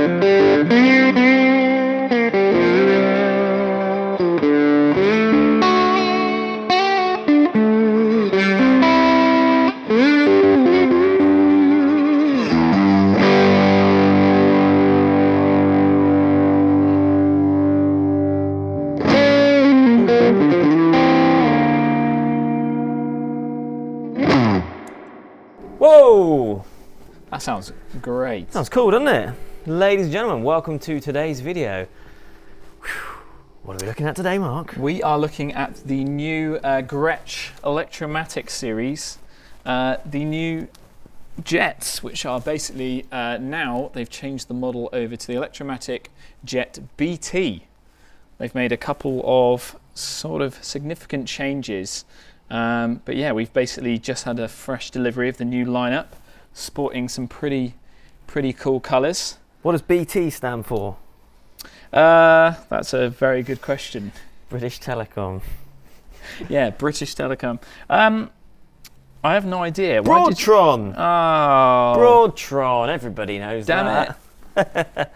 Whoa! That sounds great. Sounds cool, doesn't it? Ladies and gentlemen, welcome to today's video. Whew. What are we looking at today, Mark? We are looking at the new Gretsch Electromatic series, the new Jets, which are basically now they've changed the model over to the Electromatic Jet BT. They've made a couple of sort of significant changes. But yeah, we've basically just had a fresh delivery of the new lineup, sporting some pretty cool colours. What does BT stand for? That's a very good question. British Telecom. Yeah, British Telecom. I have no idea. BroadTron! Oh. BroadTron, everybody knows that. Damn it.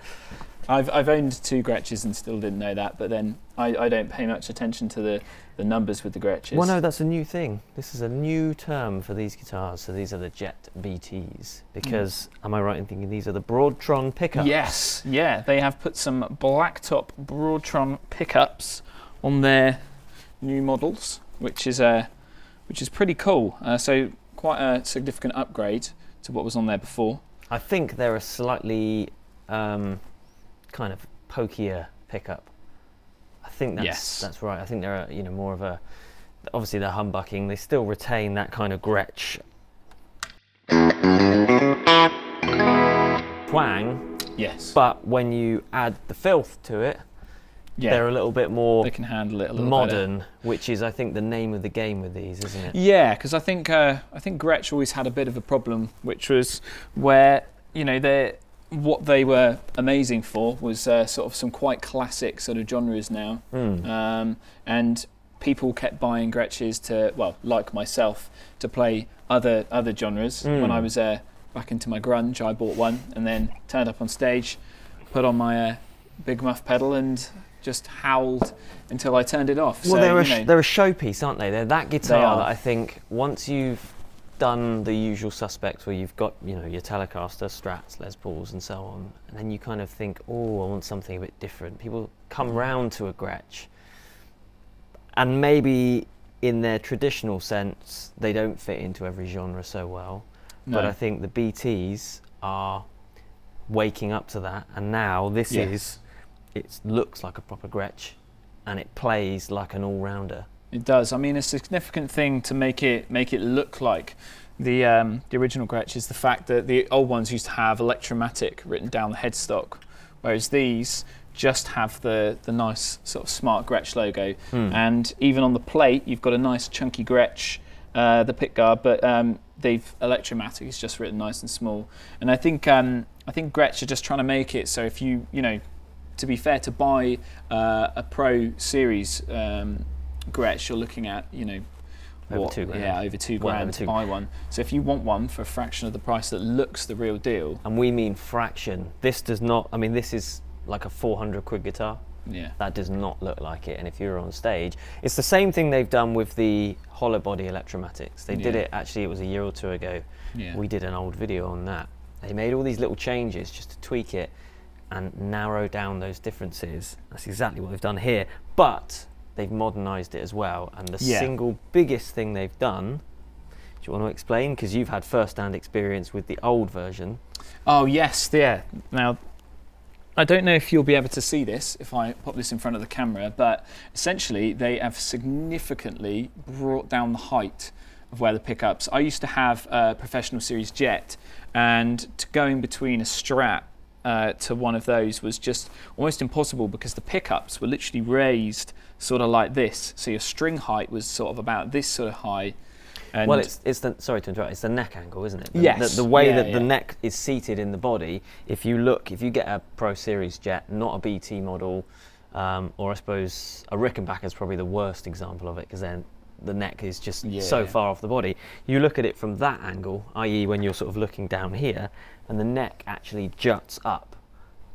I've owned two Gretsches and still didn't know that, but then I don't pay much attention to the numbers with the Gretsches. Well, no, that's a new thing. This is a new term for these guitars. So these are the Jet BTs. Because, am I right in thinking these are the BroadTron pickups? Yes, yeah. They have put some blacktop BroadTron pickups on their new models, which is pretty cool. So quite a significant upgrade to what was on there before. I think they're a slightly kind of pokier pickup. I think that's right. I think they're more of a, obviously they're humbucking. They still retain that kind of Gretsch twang. Yes. But when you add the filth to it, they're a little bit more. They can handle it a little modern, better. Which is, I think, the name of the game with these, isn't it? Yeah, because I think Gretsch always had a bit of a problem, which was where what they were amazing for was sort of some quite classic sort of genres now. And people kept buying Gretsches to, well, like myself, to play other genres. When I was back into my grunge, I bought one and then turned up on stage, put on my big muff pedal and just howled until I turned it off. Well, so, they're a showpiece, aren't they? They're that guitar that I think once you've done the usual suspects where you've got your Telecaster, Strats, Les Pauls and so on, and then you kind of think, oh, I want something a bit different. People come round to a Gretsch, and maybe in their traditional sense they don't fit into every genre so well, but I think the BTs are waking up to that, and now it looks like a proper Gretsch and it plays like an all-rounder. It does. I mean, a significant thing to make it look like the original Gretsch is the fact that the old ones used to have Electromatic written down the headstock, whereas these just have the nice sort of smart Gretsch logo. And even on the plate, you've got a nice chunky Gretsch, the pickguard, but they've Electromatic is just written nice and small. And I think Gretsch are just trying to make it so if you to be fair, to buy a Pro Series Gretsch, you're looking at over £2 grand. Yeah, over £2 to buy one. So if you want one for a fraction of the price that looks the real deal, and we mean fraction. This does not. I mean, this is like a 400 quid guitar. Yeah. That does not look like it. And if you're on stage, it's the same thing they've done with the hollow body Electromatics. They did it. Actually, it was a year or two ago. Yeah. We did an old video on that. They made all these little changes just to tweak it and narrow down those differences. That's exactly what they've done here. But they've modernised it as well, and the single biggest thing they've done, do you want to explain? Because you've had first-hand experience with the old version. Oh yes, yeah. Now, I don't know if you'll be able to see this if I pop this in front of the camera, but essentially they have significantly brought down the height of where the pickups. I used to have a professional series Jet, and going between a Strat to one of those was just almost impossible because the pickups were literally raised sort of like this. So your string height was sort of about this sort of high. And well, it's the, sorry to interrupt, it's the neck angle, isn't it? Yes. The way that the neck is seated in the body, if you get a Pro Series Jet, not a BT model, or I suppose a Rickenbacker is probably the worst example of it because then the neck is just so far off the body. You look at it from that angle, i.e. when you're sort of looking down here, and the neck actually juts up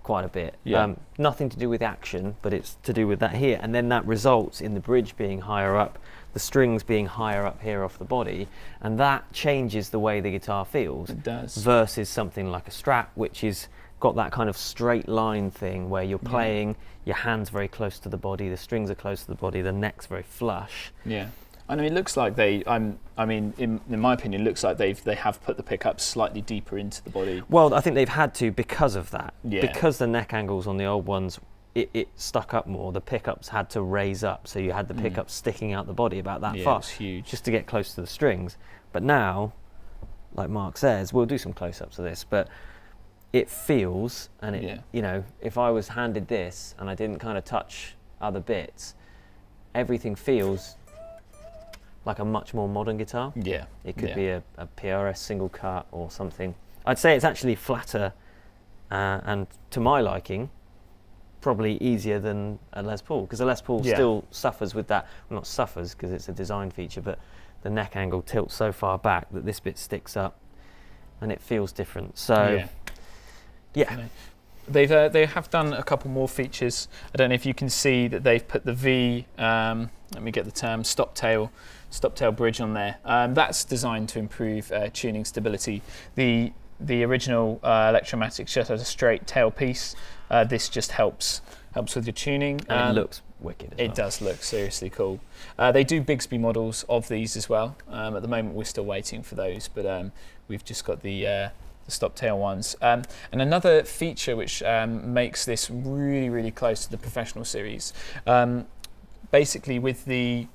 quite a bit. Yeah. Nothing to do with action, but it's to do with that here. And then that results in the bridge being higher up, the strings being higher up here off the body, and that changes the way the guitar feels. It does. Versus something like a Strat, which is got that kind of straight line thing where you're playing, your hands very close to the body, the strings are close to the body, the neck's very flush. Yeah. I mean, it looks like in my opinion, it looks like they have put the pickups slightly deeper into the body. Well, I think they've had to because of that. Yeah. Because the neck angles on the old ones, it stuck up more. The pickups had to raise up, so you had the pickups sticking out the body about that far. It's huge. Just to get close to the strings. But now, like Mark says, we'll do some close-ups of this, but it feels, and it, you know, if I was handed this and I didn't kind of touch other bits, everything feels like a much more modern guitar. Yeah. It could be a PRS single cut or something. I'd say it's actually flatter and to my liking, probably easier than a Les Paul, because a Les Paul still suffers with that. Well, not suffers because it's a design feature, but the neck angle tilts so far back that this bit sticks up and it feels different. So, yeah. They have done a couple more features. I don't know if you can see that they've put the V, let me get the term, stop tail bridge on there. That's designed to improve tuning stability. The original Electromatic Jet has a straight tail piece. This just helps with your tuning. And it looks wicked as well. It does look seriously cool. They do Bigsby models of these as well. At the moment we're still waiting for those, but we've just got the stop tail ones. And another feature which makes this really, really close to the professional series. Basically with the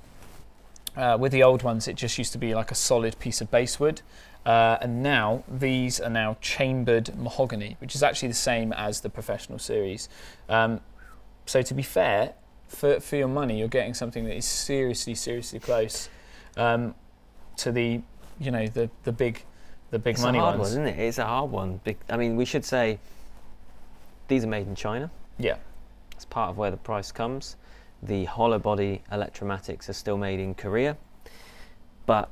old ones, it just used to be like a solid piece of basswood. And now these are now chambered mahogany, which is actually the same as the professional series. So to be fair, for your money, you're getting something that is seriously, seriously close to the big it's money a hard ones. one, isn't it? It's a hard one. I mean, we should say these are made in China. Yeah. It's part of where the price comes. The hollow body Electromatics are still made in Korea, but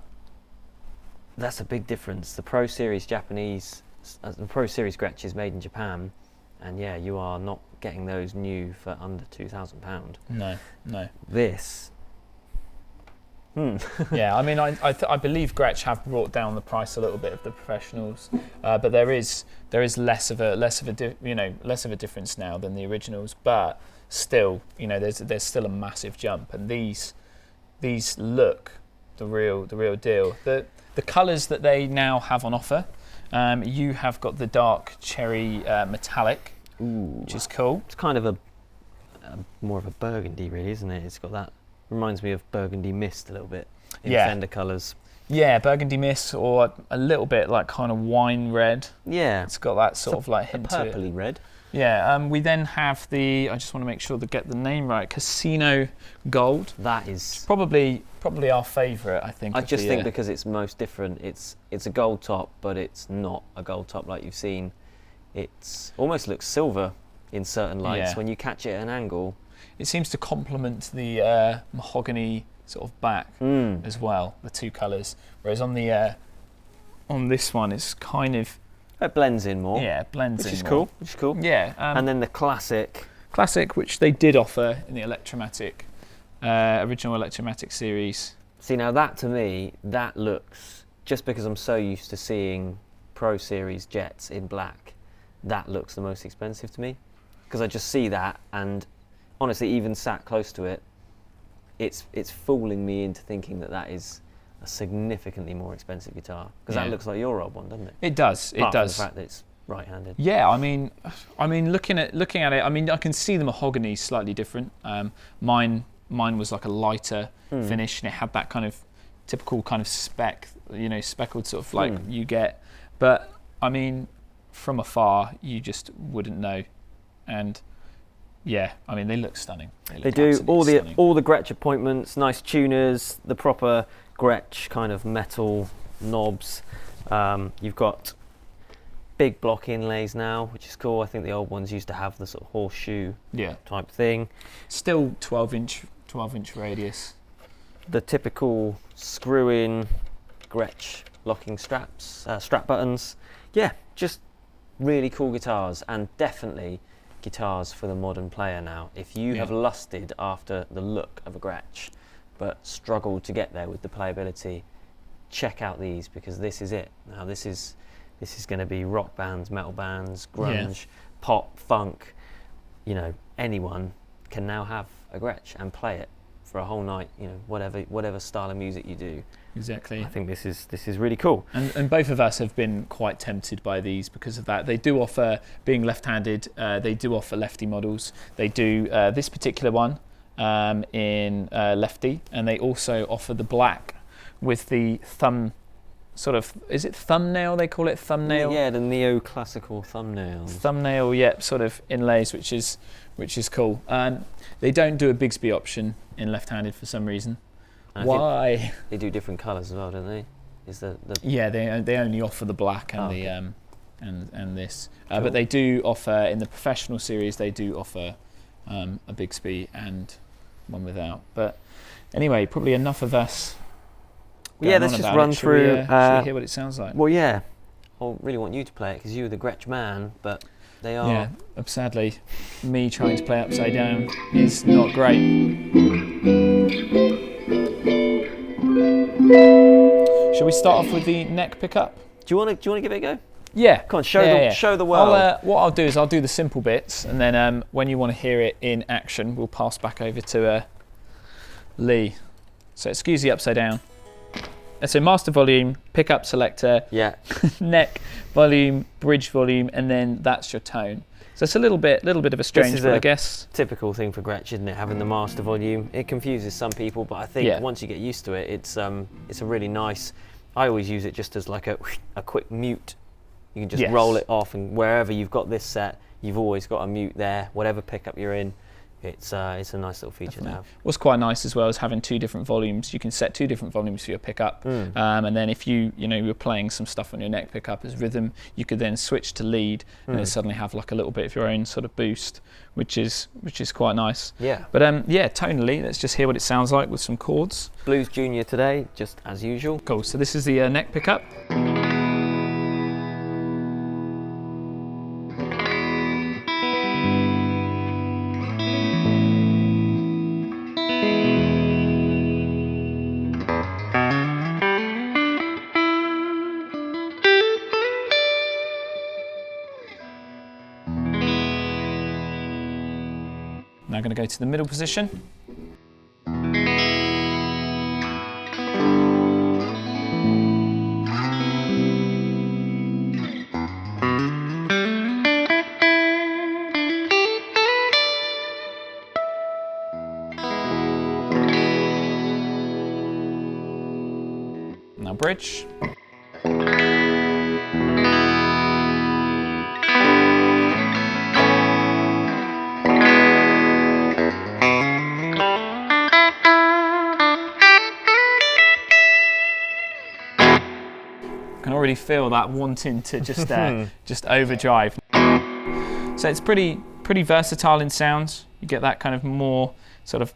that's a big difference. The Pro Series Japanese, the Pro Series Gretsch is made in Japan, and yeah, you are not getting those new for under £2,000. No. This. Yeah, I mean, I believe Gretsch have brought down the price a little bit of the professionals, but there is less of a difference now than the originals. But still, there's still a massive jump, and these look the real deal. The colours that they now have on offer, you have got the dark cherry metallic, which is cool. It's kind of a more of a burgundy, really, isn't it? It's got that. Reminds me of burgundy mist a little bit in Fender colours. Yeah, burgundy mist, or a little bit like kind of wine red. Yeah, it's got that sort of like hint to it. Purpley red. Yeah, we then have I just want to make sure to get the name right, Casino Gold. That is probably our favourite, I think. I just think because it's most different. It's a gold top, but it's not a gold top like you've seen. It's almost looks silver in certain lights. When you catch it at an angle. It seems to complement the mahogany sort of back as well, the two colours. Whereas on this one, it's kind of... It blends in more. Yeah, it blends in more. Which is cool. Yeah. And then the classic, which they did offer in the Electromatic, original Electromatic series. See, now that to me, that looks, just because I'm so used to seeing Pro Series Jets in black, that looks the most expensive to me. Because I just see that, and honestly, even sat close to it, it's fooling me into thinking that is a significantly more expensive guitar, because that looks like your old one, doesn't it? It does. Apart it does. From the fact that it's right-handed. Yeah, I mean, looking at it, I mean, I can see the mahogany slightly different. Mine was like a lighter finish, and it had that kind of typical kind of speckled sort of like you get. But I mean, from afar, you just wouldn't know, and. Yeah, I mean they look stunning. They do all the Gretsch appointments, nice tuners, the proper Gretsch kind of metal knobs. You've got big block inlays now, which is cool. I think the old ones used to have the sort of horseshoe type thing. Still 12-inch radius. The typical screw-in Gretsch locking straps, strap buttons. Yeah, just really cool guitars, and definitely. guitars for the modern player now. If you have lusted after the look of a Gretsch, but struggled to get there with the playability, check out these, because this is it. Now this is going to be rock bands, metal bands, grunge, pop, funk. You know, anyone can now have a Gretsch and play it for a whole night. You know, whatever style of music you do. Exactly. I think this is really cool. And both of us have been quite tempted by these because of that. They do offer, being left-handed, they do offer lefty models. They do this particular one in lefty, and they also offer the black with the thumb, sort of, is it thumbnail they call it? Thumbnail? Yeah, the neoclassical thumbnails. Thumbnail, yep, sort of inlays, which is cool. They don't do a Bigsby option in left-handed for some reason. Why? They do different colours as well, don't they? Is the Yeah, they only offer the black and okay. and this, Cool. but they do offer in the professional series. They do offer a Bigsby and one without. But anyway, probably enough of us. Yeah, let's just run through. Should we hear what it sounds like? Well, yeah, I really want you to play it because you're the Gretsch man, but they are. Yeah, sadly, me trying to play upside down is not great. Shall we start off with the neck pickup? Do you want to give it a go? Yeah. Come on, show the world. What I'll do is I'll do the simple bits, and then when you want to hear it in action, we'll pass back over to Lee. So excuse the upside down. So master volume, pickup selector, neck volume, bridge volume, and then that's your tone. So it's a little bit of a strange one, I guess. Typical thing for Gretsch, isn't it? Having the master volume, it confuses some people, but I think once you get used to it, it's a really nice. I always use it just as like a quick mute. You can just roll it off, and wherever you've got this set, you've always got a mute there. Whatever pickup you're in, it's a nice little feature to have. What's quite nice as well is having two different volumes. You can set two different volumes for your pickup, and then if you're playing some stuff on your neck pickup as rhythm, you could then switch to lead and then suddenly have like a little bit of your own sort of boost, which is quite nice. Yeah. But tonally, let's just hear what it sounds like with some chords. Blues Junior today, just as usual. Cool. So this is the neck pickup. Now I'm going to go to the middle position. Now bridge. Can already feel that wanting to just just overdrive. So it's pretty versatile in sounds. You get that kind of more sort of,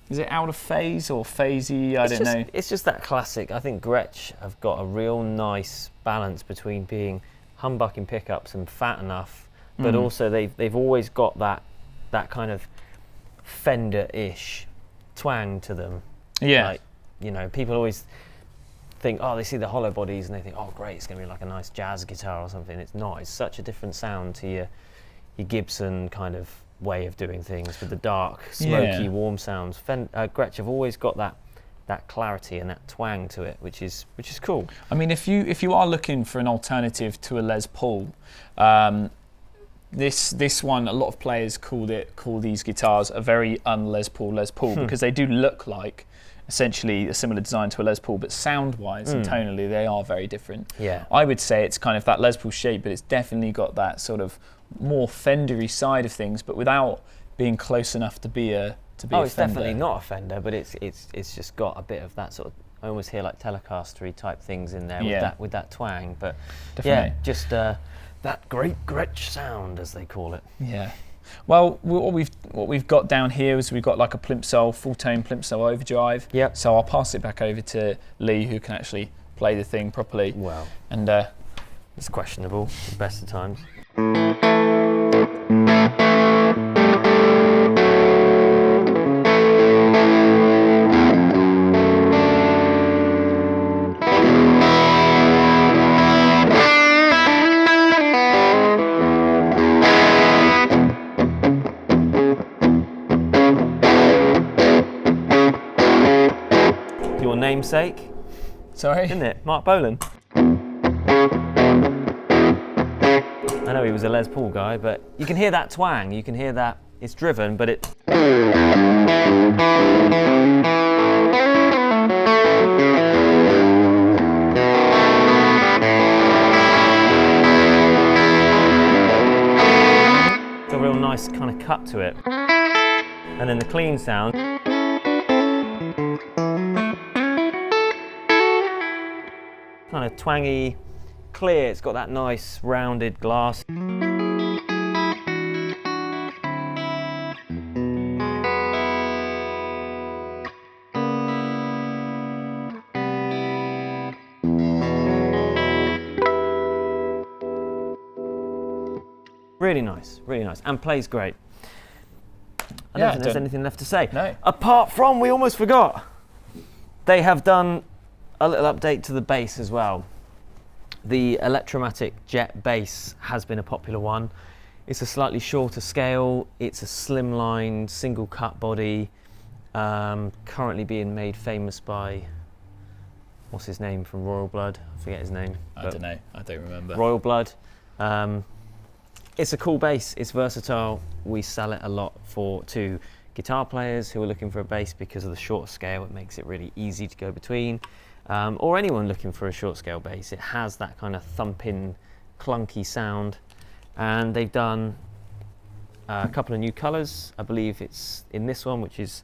is it out of phase or phasey? I don't know. It's just that classic. I think Gretsch have got a real nice balance between being humbucking pickups and fat enough, but also they've always got that kind of Fender-ish twang to them. Yeah. Like, people always think, they see the hollow bodies and they think, oh great, it's going to be like a nice jazz guitar or something. It's not. It's such a different sound to your Gibson kind of way of doing things with the dark, smoky, warm sounds. Gretsch have always got that clarity and that twang to it, which is cool. I mean, if you are looking for an alternative to a Les Paul, this one, a lot of players call these guitars a very un-Les Paul because they do look like essentially a similar design to a Les Paul, but sound-wise and tonally they are very different. Yeah, I would say it's kind of that Les Paul shape, but it's definitely got that sort of more Fender-y side of things, but without being close enough to be a it's Fender. Definitely not a Fender, but it's just got a bit of that sort of, I almost hear like Telecaster-y type things in there with that twang. But definitely. Just that great Gretsch sound, as they call it. Yeah. Well, what we've got down here is we've got like a Plimsoll, full-tone Plimsoll overdrive. Yep. So I'll pass it back over to Lee, who can actually play the thing properly. Well, and it's questionable at the best of times. namesake. Sorry? Isn't it? Mark Bolan. I know he was a Les Paul guy, but you can hear that twang, you can hear that it's driven, but it... It's a real nice kind of cut to it. And then the clean sound. Kind of twangy, clear, it's got that nice rounded glass. Really nice, and plays great. I don't think there's anything left to say. No. Apart from, we almost forgot, they have done a little update to the bass as well. The Electromatic Jet bass has been a popular one. It's a slightly shorter scale, it's a slimline, single cut body, currently being made famous by, what's his name from Royal Blood? I forget his name. I don't know, I don't remember. Royal Blood. It's a cool bass, it's versatile. We sell it a lot to guitar players who are looking for a bass because of the short scale. It makes it really easy to go between. Or anyone looking for a short scale bass. It has that kind of thumping, clunky sound. And they've done a couple of new colours. I believe it's in this one, which is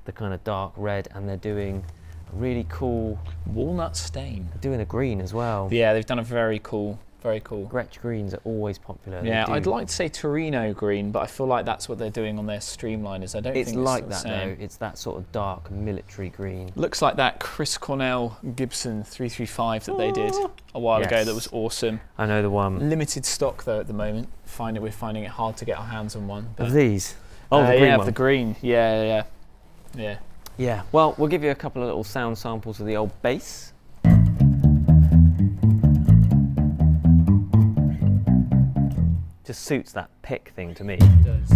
the kind of dark red, and they're doing a really cool... Walnut stain. They're doing a green as well. Yeah, they've done a very cool. Gretsch greens are always popular. Yeah, I'd like to say Torino green, but I feel like that's what they're doing on their streamliners. I don't think it's like the that same. though. It's that sort of dark military green. Looks like that Chris Cornell Gibson 335 that they did a while ago. That was awesome. I know the one. Limited stock though at the moment. We're finding it hard to get our hands on one. Of these? Oh, the green yeah, one. the green. Yeah. Yeah. Well, we'll give you a couple of little sound samples of the old bass. Just suits that pick thing to me. It does.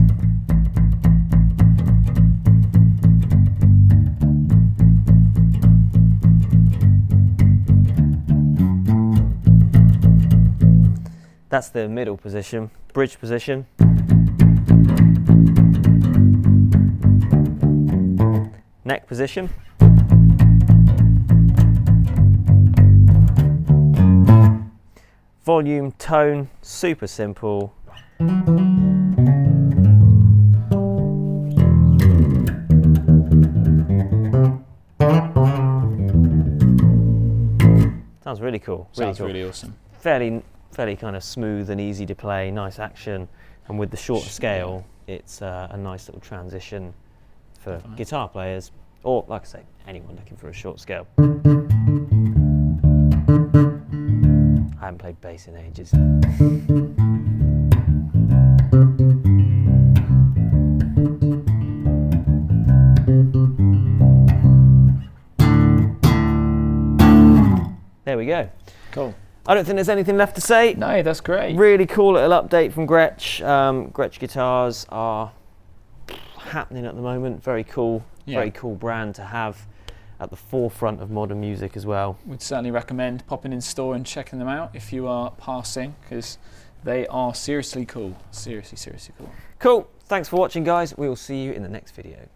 That's the middle position, bridge position. Neck position. Volume, tone, super simple. Sounds really cool. Sounds really awesome. Fairly kind of smooth and easy to play, nice action, and with the shorter scale, it's a nice little transition for guitar players, or like I say, anyone looking for a short scale. I haven't played bass in ages. There we go. Cool. I don't think there's anything left to say. No, that's great. Really cool little update from Gretsch. Gretsch guitars are happening at the moment. Very cool, very cool brand to have at the forefront of modern music as well. We'd certainly recommend popping in store and checking them out if you are passing, because they are seriously cool. Seriously cool. Cool. Thanks for watching, guys. We will see you in the next video.